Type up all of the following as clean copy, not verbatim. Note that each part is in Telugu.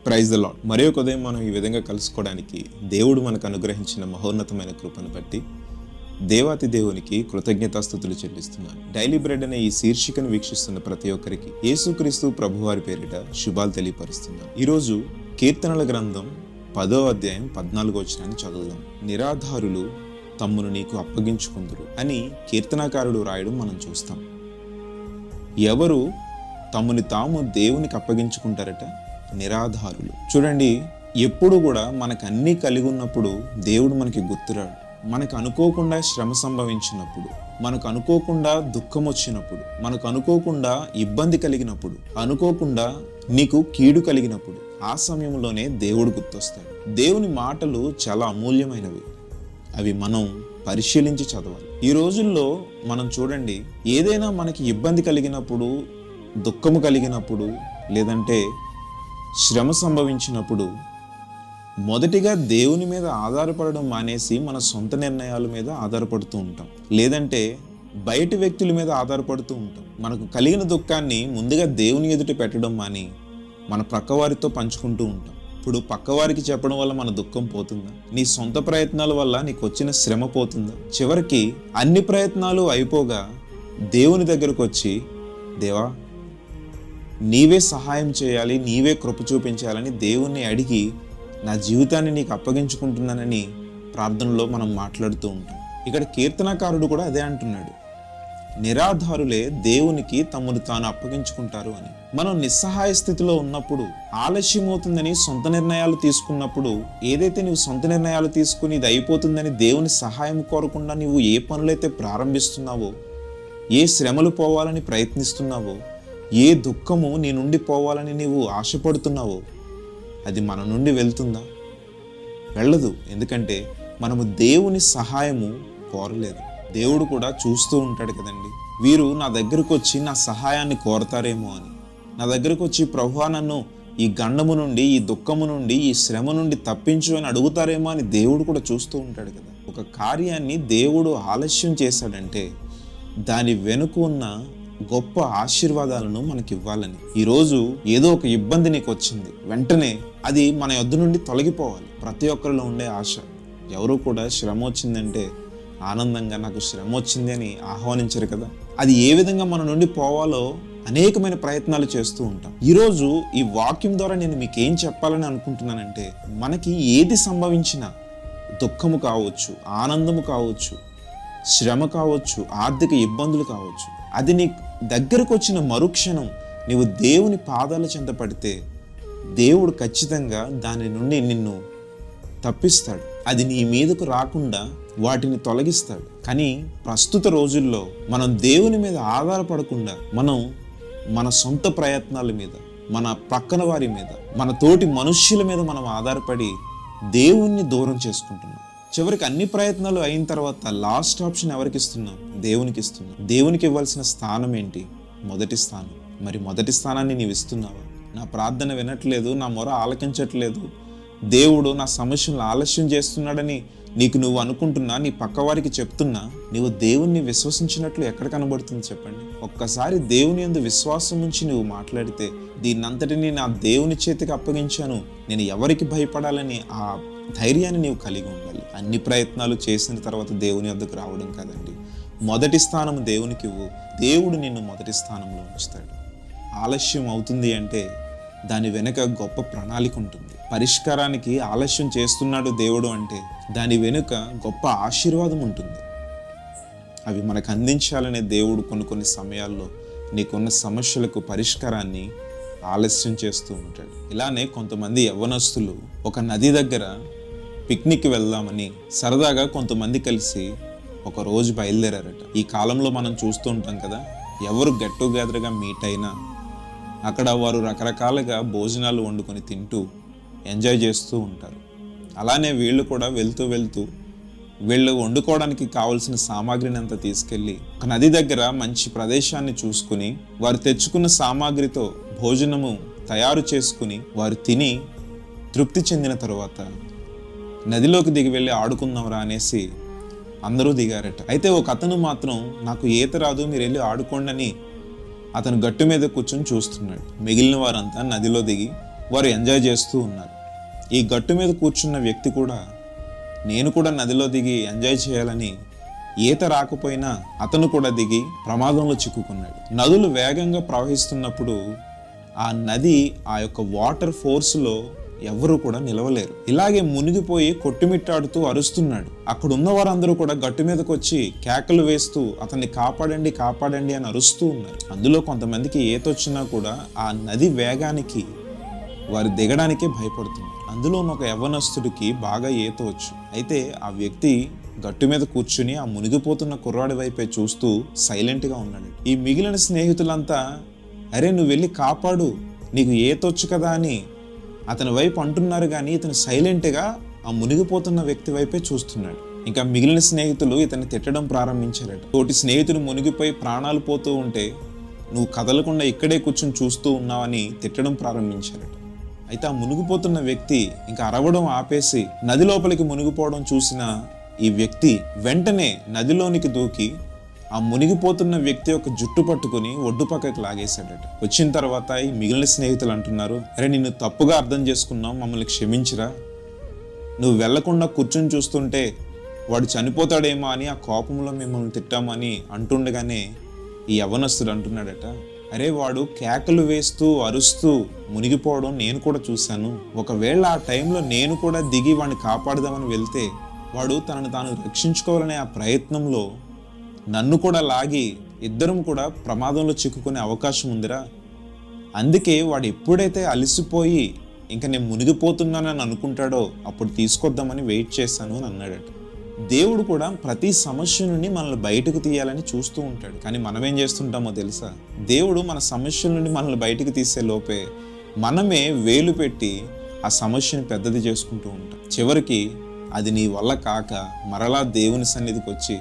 Praise the lord. మరి ఒక ఉదయం మనం ఈ విధంగా కలుసుకోవడానికి దేవుడు మనకు అనుగ్రహించిన మహోన్నతమైన కృపను బట్టి దేవాతి దేవునికి కృతజ్ఞతాస్తుతులు చెల్లిస్తున్నాను. డైలీ బ్రెడ్ అనే ఈ శీర్షికను వీక్షిస్తున్న ప్రతి ఒక్కరికి యేసుక్రీస్తు ప్రభువారి పేరిట శుభాలు తెలియపరుస్తున్నాను. ఈరోజు కీర్తనల గ్రంథం 10వ అధ్యాయం 14వ వచనాన్ని చదువుదాం. నిరాధారులు తమ్మును నీకు అప్పగించుకుందురు అని కీర్తనాకారుడు రాయడం మనం చూస్తాం. ఎవరు తమ్ముని తాము దేవునికి అప్పగించుకుంటారట? నిరాధారులు. చూడండి, ఎప్పుడు కూడా మనకు అన్నీ కలిగి ఉన్నప్పుడు దేవుడు మనకి గుర్తురాడు. మనకు అనుకోకుండా శ్రమ సంభవించినప్పుడు, మనకు అనుకోకుండా దుఃఖం వచ్చినప్పుడు, మనకు అనుకోకుండా ఇబ్బంది కలిగినప్పుడు, అనుకోకుండా నీకు కీడు కలిగినప్పుడు, ఆ సమయంలోనే దేవుడు గుర్తొస్తాడు. దేవుని మాటలు చాలా అమూల్యమైనవి. అవి మనం పరిశీలించి చదవాలి. ఈ రోజుల్లో మనం చూడండి, ఏదైనా మనకి ఇబ్బంది కలిగినప్పుడు, దుఃఖము కలిగినప్పుడు, లేదంటే శ్రమ సంభవించినప్పుడు మొదటిగా దేవుని మీద ఆధారపడడం మానేసి మన సొంత నిర్ణయాల మీద ఆధారపడుతూ ఉంటాం, లేదంటే బయటి వ్యక్తుల మీద ఆధారపడుతూ ఉంటాం. మనకు కలిగిన దుఃఖాన్ని ముందుగా దేవుని ఎదుట పెట్టడం మాని మన పక్కవారితో పంచుకుంటూ ఉంటాం. ఇప్పుడు పక్కవారికి చెప్పడం వల్ల మన దుఃఖం పోతుందా? నీ సొంత ప్రయత్నాల వల్ల నీకు వచ్చిన శ్రమ పోతుందా? చివరికి అన్ని ప్రయత్నాలు అయిపోగా దేవుని దగ్గరకు వచ్చి, దేవా నీవే సహాయం చేయాలి, నీవే కృప చూపించాలని దేవుణ్ణి అడిగి నా జీవితాన్ని నీకు అప్పగించుకుంటున్నానని ప్రార్థనలో మనం మాట్లాడుతూ ఉంటాం. ఇక్కడ కీర్తనకారుడు కూడా అదే అంటున్నాడు, నిరాధారులే దేవునికి తమను తాను అప్పగించుకుంటారు అని. మనం నిస్సహాయ స్థితిలో ఉన్నప్పుడు, ఆలస్యం అవుతుందని సొంత నిర్ణయాలు తీసుకున్నప్పుడు, ఏదైతే నువ్వు సొంత నిర్ణయాలు తీసుకుని ఇది అయిపోతుందని దేవుని సహాయం కోరకుండా నువ్వు ఏ పనులైతే ప్రారంభిస్తున్నావో, ఏ శ్రమలు పోవాలని ప్రయత్నిస్తున్నావో, ఏ దుఃఖము నీ నుండి పోవాలని నీవు ఆశపడుతున్నావో, అది మన నుండి వెళ్తుందా? వెళ్ళదు. ఎందుకంటే మనము దేవుని సహాయము కోరలేదు. దేవుడు కూడా చూస్తూ ఉంటాడు కదండి, వీరు నా దగ్గరకు వచ్చి నా సహాయాన్ని కోరతారేమో అని. నా దగ్గరకు వచ్చి ప్రభువా నన్ను ఈ గండము నుండి, ఈ దుఃఖము నుండి, ఈ శ్రమ నుండి తప్పించు అని అడుగుతారేమో అని దేవుడు కూడా చూస్తూ ఉంటాడు కదా. ఒక కార్యాన్ని దేవుడు ఆలస్యం చేశాడంటే దాని వెనుక ఉన్న గొప్ప ఆశీర్వాదాలను మనకి ఇవ్వాలని. ఈరోజు ఏదో ఒక ఇబ్బంది నీకు వచ్చింది, వెంటనే అది మన యొద్ద నుండి తొలగిపోవాలి. ప్రతి ఒక్కరిలో ఉండే ఆశ. ఎవరు కూడా శ్రమ వచ్చిందంటే ఆనందంగా నాకు శ్రమ వచ్చింది అని ఆహ్వానించరు కదా. అది ఏ విధంగా మన నుండి పోవాలో అనేకమైన ప్రయత్నాలు చేస్తూ ఉంటాం. ఈరోజు ఈ వాక్యం ద్వారా నేను మీకు ఏం చెప్పాలని అనుకుంటున్నానంటే, మనకి ఏది సంభవించినా, దుఃఖము కావచ్చు, ఆనందము కావచ్చు, శ్రమ కావచ్చు, ఆర్థిక ఇబ్బందులు కావచ్చు, అది నీ దగ్గరకు వచ్చిన మరుక్షణం నీవు దేవుని పాదాల చెంత పడితే దేవుడు ఖచ్చితంగా దాని నుండి నిన్ను తప్పిస్తాడు. అది నీ మీదకు రాకుండా వాటిని తొలగిస్తాడు. కానీ ప్రస్తుత రోజుల్లో మనం దేవుని మీద ఆధారపడకుండా మనం మన సొంత ప్రయత్నాల మీద, మన పక్కన వారి మీద, మన తోటి మనుష్యుల మీద మనం ఆధారపడి దేవుణ్ణి దూరం చేసుకుంటున్నాం. చివరికి అన్ని ప్రయత్నాలు అయిన తర్వాత లాస్ట్ ఆప్షన్ ఎవరికి ఇస్తున్నాం? దేవునికి ఇస్తున్నాం. దేవునికి ఇవ్వాల్సిన స్థానం ఏంటి? మొదటి స్థానం. మరి మొదటి స్థానాన్ని నీవు ఇస్తున్నావా? నా ప్రార్థన వినట్లేదు, నా మొర ఆలకించట్లేదు, దేవుడు నా సమస్యలను ఆలస్యం చేస్తున్నాడని నీకు నువ్వు అనుకుంటున్నా, నీ పక్కవారికి చెప్తున్నా, నీవు దేవుణ్ణి విశ్వసించినట్లు ఎక్కడ కనబడుతుంది చెప్పండి? ఒక్కసారి దేవుని యందు విశ్వాసం నుంచి నువ్వు మాట్లాడితే, దీన్నంతటినీ నా దేవుని చేతికి అప్పగించాను, నేను ఎవరికి భయపడాలని ఆ ధైర్యాన్ని నీవు కలిగి ఉండాలి. అన్ని ప్రయత్నాలు చేసిన తర్వాత దేవుని వద్దకు రావడం కాదండి. మొదటి స్థానం దేవునికి ఇవ్వు, దేవుడు నిన్ను మొదటి స్థానంలో ఉంచుతాడు. ఆలస్యం అవుతుంది అంటే దాని వెనుక గొప్ప ప్రణాళిక ఉంటుంది. పరిష్కారానికి ఆలస్యం చేస్తున్నాడు దేవుడు అంటే దాని వెనుక గొప్ప ఆశీర్వాదం ఉంటుంది. అవి మనకు అందించాలనే దేవుడు కొన్ని సమయాల్లో నీకున్న సమస్యలకు పరిష్కారాన్ని ఆలస్యం చేస్తూ ఉంటాడు. ఇలానే కొంతమంది యవ్వనస్తులు ఒక నది దగ్గర పిక్నిక్ వెళ్దామని సరదాగా కొంతమంది కలిసి ఒక రోజు బయలుదేరారట. ఈ కాలంలో మనం చూస్తూ ఉంటాం కదా, ఎవరు గెట్ టుగెదర్గా మీట్ అయినా అక్కడ వారు రకరకాలుగా భోజనాలు వండుకొని తింటూ ఎంజాయ్ చేస్తూ ఉంటారు. అలానే వీళ్ళు కూడా వెళ్తూ వీళ్ళు వండుకోవడానికి కావలసిన సామాగ్రిని అంతా తీసుకెళ్ళి ఒక నది దగ్గర మంచి ప్రదేశాన్ని చూసుకుని వారు తెచ్చుకున్న సామాగ్రితో భోజనము తయారు చేసుకుని వారు తిని తృప్తి చెందిన తరువాత నదిలోకి దిగి వెళ్ళి ఆడుకుందాంరా అనేసి అందరూ దిగారట. అయితే ఒక అతను మాత్రం నాకు ఈత రాదు, మీరు వెళ్ళి ఆడుకోండి అని అతను గట్టు మీద కూర్చొని చూస్తున్నాడు. మిగిలిన వారంతా నదిలో దిగి వారు ఎంజాయ్ చేస్తూ ఉన్నారు. ఈ గట్టు మీద కూర్చున్న వ్యక్తి కూడా నేను కూడా నదిలో దిగి ఎంజాయ్ చేయాలని ఈత రాకపోయినా అతను కూడా దిగి ప్రమాదంలో చిక్కుకున్నాడు. నదులు వేగంగా ప్రవహిస్తున్నప్పుడు ఆ నది ఆ యొక్క వాటర్ ఫోర్స్లో ఎవరు కూడా నిలవలేరు. ఇలాగే మునిగిపోయి కొట్టుమిట్టాడుతూ అరుస్తున్నాడు. అక్కడ ఉన్న వారందరూ కూడా గట్టు మీదకి వచ్చి కేకలు వేస్తూ అతన్ని కాపాడండి కాపాడండి అని అరుస్తూ ఉన్నారు. అందులో కొంతమందికి ఈత వచ్చినా కూడా ఆ నది వేగానికి వారు దిగడానికే భయపడుతున్నారు. అందులో ఒక యవ్వనస్తుడికి బాగా ఈత వచ్చు. అయితే ఆ వ్యక్తి గట్టు మీద కూర్చుని ఆ మునిగిపోతున్న కుర్రాడి వైపే చూస్తూ సైలెంట్గా ఉన్నాడు. ఈ మిగిలిన స్నేహితులంతా అరే నువ్వు వెళ్ళి కాపాడు, నీకు ఈత వచ్చు కదా అని అతని వైపు అంటున్నారు, కానీ ఇతను సైలెంట్గా ఆ మునిగిపోతున్న వ్యక్తి వైపే చూస్తున్నాడు. ఇంకా మిగిలిన స్నేహితులు ఇతన్ని తిట్టడం ప్రారంభించారట. తోటి స్నేహితుడు మునిగిపోయి ప్రాణాలు పోతూ ఉంటే నువ్వు కదలకుండా ఇక్కడే కూర్చుని చూస్తూ ఉన్నావని తిట్టడం ప్రారంభించారట. అయితే ఆ మునిగిపోతున్న వ్యక్తి ఇంకా అరవడం ఆపేసి నది లోపలికి మునిగిపోవడం చూసిన ఈ వ్యక్తి వెంటనే నదిలోనికి దూకి ఆ మునిగిపోతున్న వ్యక్తి యొక్క జుట్టు పట్టుకుని ఒడ్డు పక్కకి లాగేశాడట. వచ్చిన తర్వాత ఈ మిగిలిన స్నేహితులు అంటున్నారు, అరే నిన్ను తప్పుగా అర్థం చేసుకున్నాం, మమ్మల్ని క్షమించిరా, నువ్వు వెళ్లకుండా కూర్చొని చూస్తుంటే వాడు చనిపోతాడేమో అని ఆ కోపంలో మిమ్మల్ని తిట్టామని అంటుండగానే ఈ యవ్వనస్తుడు అంటున్నాడట, అరే వాడు కేకలు వేస్తూ అరుస్తూ మునిగిపోవడం నేను కూడా చూశాను. ఒకవేళ ఆ టైంలో నేను కూడా దిగి వాడిని కాపాడదామని వెళ్తే వాడు తనను తాను రక్షించుకోవాలనే ఆ ప్రయత్నంలో నన్ను కూడా లాగి ఇద్దరం కూడా ప్రమాదంలో చిక్కుకునే అవకాశం ఉందిరా. అందుకే వాడు ఎప్పుడైతే అలసిపోయి ఇంకా నేను మునిగిపోతున్నానని అనుకుంటాడో అప్పుడు తీసుకొద్దామని వెయిట్ చేశాను అని అన్నాడట. దేవుడు కూడా ప్రతి సమస్య నుండి మనల్ని బయటకు తీయాలని చూస్తూ ఉంటాడు. కానీ మనం ఏం చేస్తుంటామో తెలుసా? దేవుడు మన సమస్యల నుండి మనల్ని బయటకు తీసే లోపే మనమే వేలు పెట్టి ఆ సమస్యను పెద్దది చేసుకుంటూ ఉంటాం. చివరికి అది నీ వల్ల కాక మరలా దేవుని సన్నిధికి వచ్చి,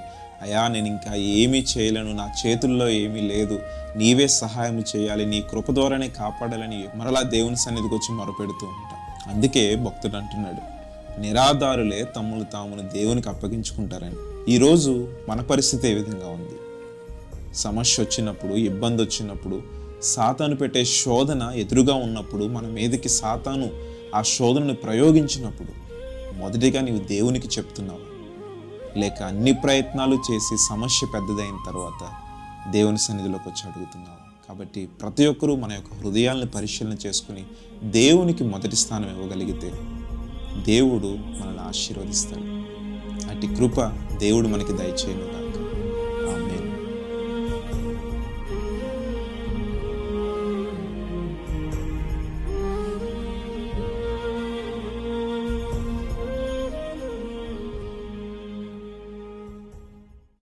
అయ్యా నేను ఇంకా ఏమీ చేయలేను, నా చేతుల్లో ఏమీ లేదు, నీవే సహాయం చేయాలి, నీ కృప ద్వారానే కాపాడాలని మరలా దేవుని సన్నిధికి వచ్చి మొరపెడుతూ ఉంటాం. అందుకే భక్తుడు అంటున్నాడు, నిరాధారులే తమ్మును తామును దేవునికి అప్పగించుకుంటారని. ఈరోజు మన పరిస్థితి ఏ విధంగా ఉంది? సమస్య వచ్చినప్పుడు, ఇబ్బంది వచ్చినప్పుడు, సాతాను పెట్టే శోధన ఎదురుగా ఉన్నప్పుడు, మన మీదకి సాతాను ఆ శోధనను ప్రయోగించినప్పుడు మొదటిగా నీవు దేవునికి చెప్తున్నావు, లేక అన్ని ప్రయత్నాలు చేసి సమస్య పెద్దదైన తర్వాత దేవుని సన్నిధిలోకి వచ్చి అడుగుతున్నావు? కాబట్టి ప్రతి ఒక్కరూ మన యొక్క హృదయాలను పరిశీలన చేసుకుని దేవునికి మొదటి స్థానం ఇవ్వగలిగితే దేవుడు మనల్ని ఆశీర్వదిస్తాడు. అట్టి కృప దేవుడు మనకి దయచేయను.